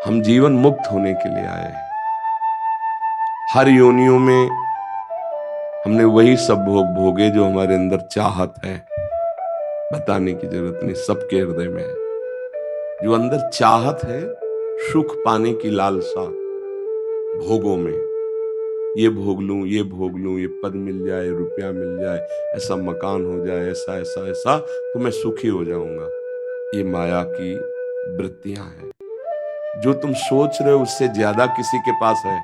हम जीवन मुक्त होने के लिए आए हैं। हर योनियों में हमने वही सब भोग भोगे जो हमारे अंदर चाहत है। बताने की जरूरत नहीं, सबके हृदय में है। जो अंदर चाहत है सुख पाने की लालसा, भोगों में ये भोग लूं, ये भोग लूं, ये पद मिल जाए, रुपया मिल जाए, ऐसा मकान हो जाए, ऐसा ऐसा ऐसा, तो मैं सुखी हो जाऊंगा। ये माया की वृत्तियां हैं। जो तुम सोच रहे हो उससे ज्यादा किसी के पास है,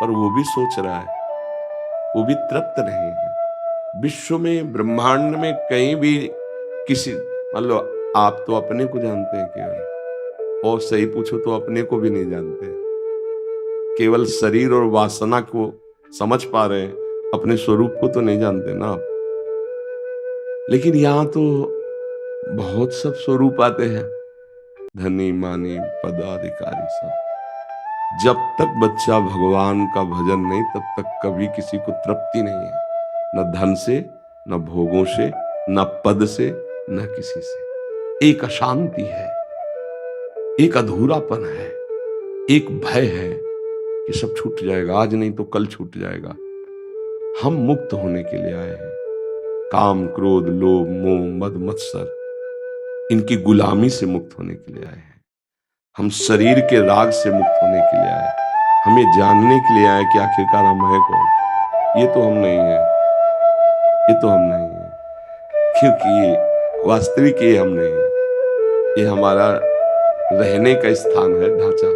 पर वो भी सोच रहा है, वो भी तृप्त नहीं है। विश्व में, ब्रह्मांड में कहीं भी किसी, मान लो आप तो अपने को जानते हैं केवल, और सही पूछो तो अपने को भी नहीं जानते। केवल शरीर और वासना को समझ पा रहे हैं, अपने स्वरूप को तो नहीं जानते ना आप। लेकिन यहां तो बहुत सब स्वरूप आते हैं, धनी मानी पदाधिकारी सब। जब तक बच्चा भगवान का भजन नहीं, तब तक कभी किसी को तृप्ति नहीं है, न धन से, न भोगों से, न पद से, न किसी से। एक अशांति है, एक अधूरापन है, एक भय है कि सब छूट जाएगा, आज नहीं तो कल छूट जाएगा। हम मुक्त होने के लिए आए हैं। काम, क्रोध, लोभ, मोह, मद, मत्सर, इनकी गुलामी से मुक्त होने के लिए आए हैं। हम शरीर के राग से मुक्त होने के लिए आए हैं। हम ये जानने के लिए आए कि आखिरकार हम हैं कौन। ये तो हम नहीं है, ये तो हम नहीं है, क्योंकि ये वास्तविक ये हम नहीं है। ये हमारा रहने का स्थान है, ढांचा।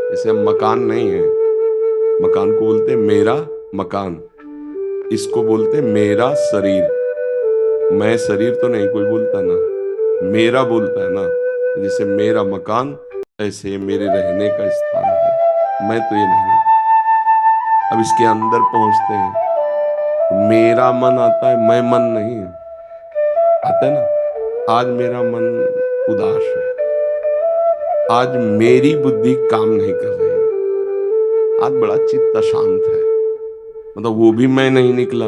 जैसे हम मकान नहीं है, मकान को बोलते हैं मेरा मकान, इसको बोलते हैं मेरा शरीर। मैं शरीर तो नहीं कोई बोलता ना, मेरा बोलता है ना। जैसे मेरा मकान, ऐसे मेरे रहने का स्थान है। मैं तो ये नहीं हूं। अब इसके अंदर पहुंचते हैं, मेरा मन आता है, मैं मन नहीं हूं। आता है ना, आज मेरा मन उदास है, आज मेरी बुद्धि काम नहीं कर रही, आज बड़ा चित्त अशांत है। मतलब वो भी मैं नहीं निकला,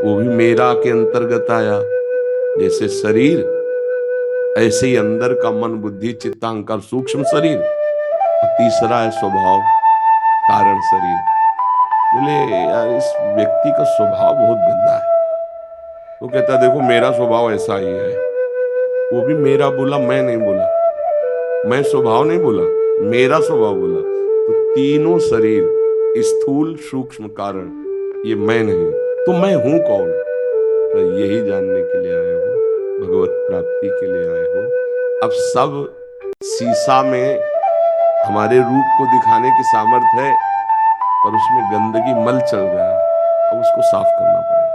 वो भी मेरा के अंतर्गत आया। जैसे शरीर, ऐसे ही अंदर का मन, बुद्धि, चित्त, अहंकार, सूक्ष्म शरीर, और तीसरा है स्वभाव, कारण शरीर। बोले यार इस व्यक्ति का स्वभाव बहुत गंदा है। वो कहता है देखो मेरा स्वभाव ऐसा ही है। वो भी मेरा बोला, मैं नहीं बोला, मैं स्वभाव नहीं बोला, मेरा स्वभाव बोला। तो तीनों शरीर, स्थूल, सूक्ष्म, कारण, ये मैं नहीं, तो मैं हूं कौन? तो यही जानने के लिए आए हो, भगवत प्राप्ति के लिए आए हो। अब सब शीशा में हमारे रूप को दिखाने की सामर्थ्य है, पर उसमें गंदगी, मल चल रहा है, अब उसको साफ करना पड़ेगा।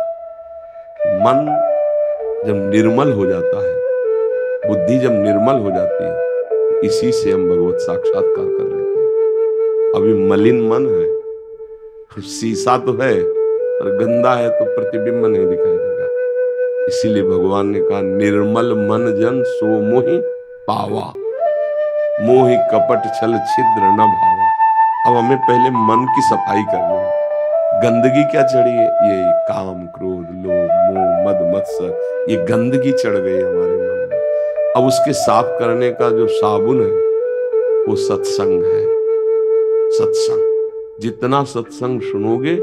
मन जब निर्मल हो जाता है, बुद्धि जब निर्मल हो जाती है, तो इसी से हम भगवत साक्षात्कार कर लेते हैं। अभी मलिन मन है, शीशा तो है पर गंदा है, तो प्रतिबिंब नहीं दिखाई देगा। इसीलिए भगवान ने कहा निर्मल मन जन सो मोहि पावा, मोहि कपट छल छिद्र न भावा। अब हमें पहले मन की सफाई करनी है। गंदगी क्या चढ़ी है? ये काम, क्रोध, लोभ, मोह, मद, मत्सर, ये गंदगी चढ़ गई हमारे मन में। अब उसके साफ करने का जो साबुन है वो सत्संग है। सत्संग, जितना सत्संग सुनोगे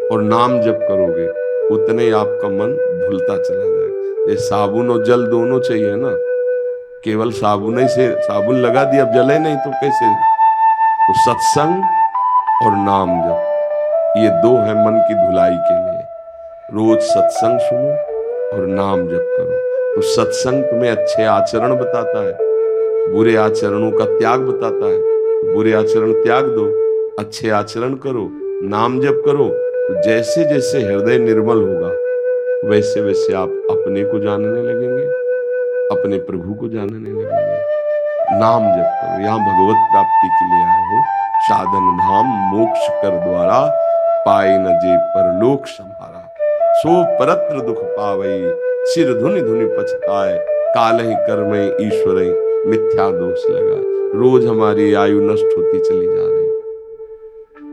और नाम जप करोगे, उतने ही आपका मन धुलता चला जाएगा। ये साबुन और जल दोनों चाहिए ना, केवल साबुन ही से साबुन लगा दिया, अब जले नहीं तो कैसे? तो सत्संग और नाम जप, ये दो है मन की धुलाई के लिए। रोज सत्संग सुनो और नाम जप करो। तो सत्संग तुम्हें अच्छे आचरण बताता है, बुरे आचरणों का त्याग बताता है। तो बुरे आचरण त्याग दो, अच्छे आचरण करो, नाम जप करो। तो जैसे जैसे हृदय निर्मल होगा, वैसे वैसे आप अपने को जानने लगेंगे, अपने प्रभु को जानने लगेंगे। नाम जप करो। यहाँ भगवत प्राप्ति के लिए आए हो। साधन धाम मोक्ष कर द्वारा, पाए न जे परलोक संभारा। सो परत्र दुख पावई, सिर धुनि धुनि पछताए। काल ही कर्म ईश्वर मिथ्या दोष लगाए। रोज हमारी आयु नष्ट होती चली जा रही।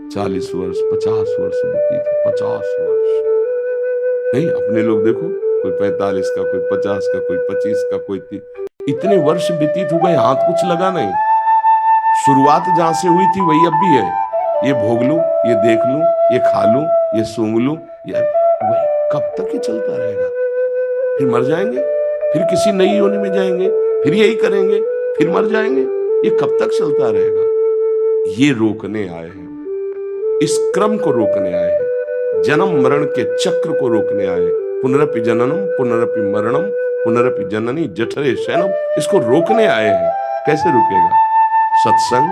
40 वर्ष, 50 वर्ष व्यतीत, 50 वर्ष नहीं, अपने लोग देखो, कोई 45 का, कोई 50 का, कोई 25 का, कोई 30। इतने वर्ष व्यतीत हो गए, हाथ कुछ लगा नहीं। शुरुआत जहां से हुई थी वही अब भी है। ये भोग लूं, ये देख लूं, ये खा लूं, ये सूंघ लूं, ये वही कब तक ये चलता रहेगा? फिर मर जाएंगे, फिर किसी नई योनि में जाएंगे, फिर यही करेंगे, फिर मर जाएंगे। ये कब तक चलता रहेगा? ये रोकने आए हैं, इस क्रम को रोकने आए हैं, जन्म मरण के चक्र को रोकने आए हैं। पुनरपि जननम पुनरपि मरणम पुनरपि जननी जठरे शयनम, इसको रोकने आए हैं। कैसे रुकेगा? सत्संग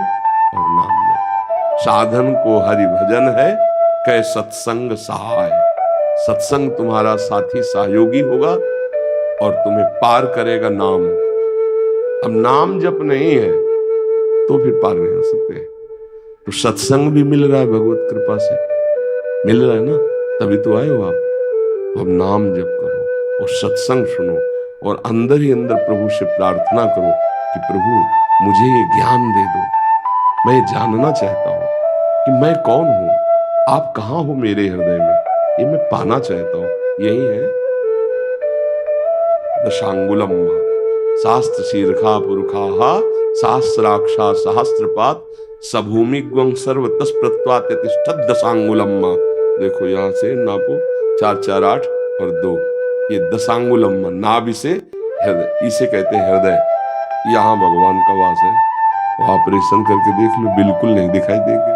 और नाम जप। साधन को हरि भजन है, कै सत्संग सहाय। सत्संग तुम्हारा साथी सहयोगी होगा और तुम्हें पार करेगा नाम। अब नाम जप नहीं है तो फिर पार नहीं हो सकते। तो सत्संग भी मिल रहा है, भगवत कृपा से मिल रहा है ना, तभी तो आए हो आप। तो अब नाम जप करो और सत्संग सुनो और अंदर ही अंदर प्रभु से प्रार्थना करो कि प्रभु मुझे ये ज्ञान दे दो, मैं जानना चाहता हूं कि मैं कौन हूं, आप कहां हो मेरे हृदय में, ये मैं पाना चाहता हूं। यही है दशांगुलम शास्त्र शीर्षा पुरुषा सहस्राक्षा सहस्त्रपात सभूमि ग्वं सर्व तस् प्रत्वातिष्ठत दशांगुलम। देखो यहां से नापो, 4 4 8 और 2, ये दशांगुलम। नाभि से हृदय, इसे कहते हैं हृदय। यहां भगवान का वास है। वो ऑपरेशन करके देख लो, बिल्कुल नहीं दिखाई देंगे।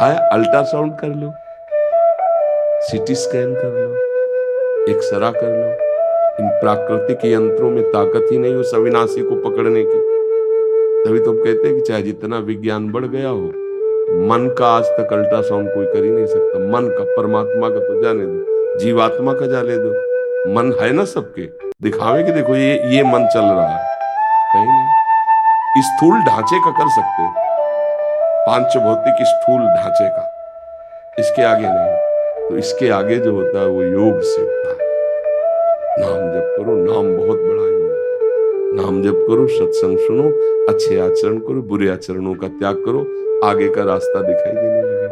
आया अल्ट्रासाउंड कर लो, सीटी स्कैन कर लो, एक्सरा कर लो। इन प्राकृतिक यंत्रों में ताकत ही नहीं उस अविनाशी को पकड़ने की। तभी तो कहते हैं कि चाहे जितना विज्ञान बढ़ गया हो, मन का आज तक अल्ट्रासाउंड कोई कर ही नहीं सकता। मन का, परमात्मा का तो जाने दो, जीवात्मा का जाने दो। मन है ना सबके, दिखावे कि देखो ये मन चल रहा है, कहीं नहीं। स्थूल ढांचे का कर सकते हो, पांच भौतिक स्थूल ढांचे का, इसके आगे नहीं। तो इसके आगे जो होता है वो योग से होता है। नाम जप करो, नाम बहुत बड़ा योग है। नाम जप करो, सत्संग सुनो, अच्छे आचरण करो, बुरे आचरणों का त्याग करो, आगे का रास्ता दिखाई देने लगेगा।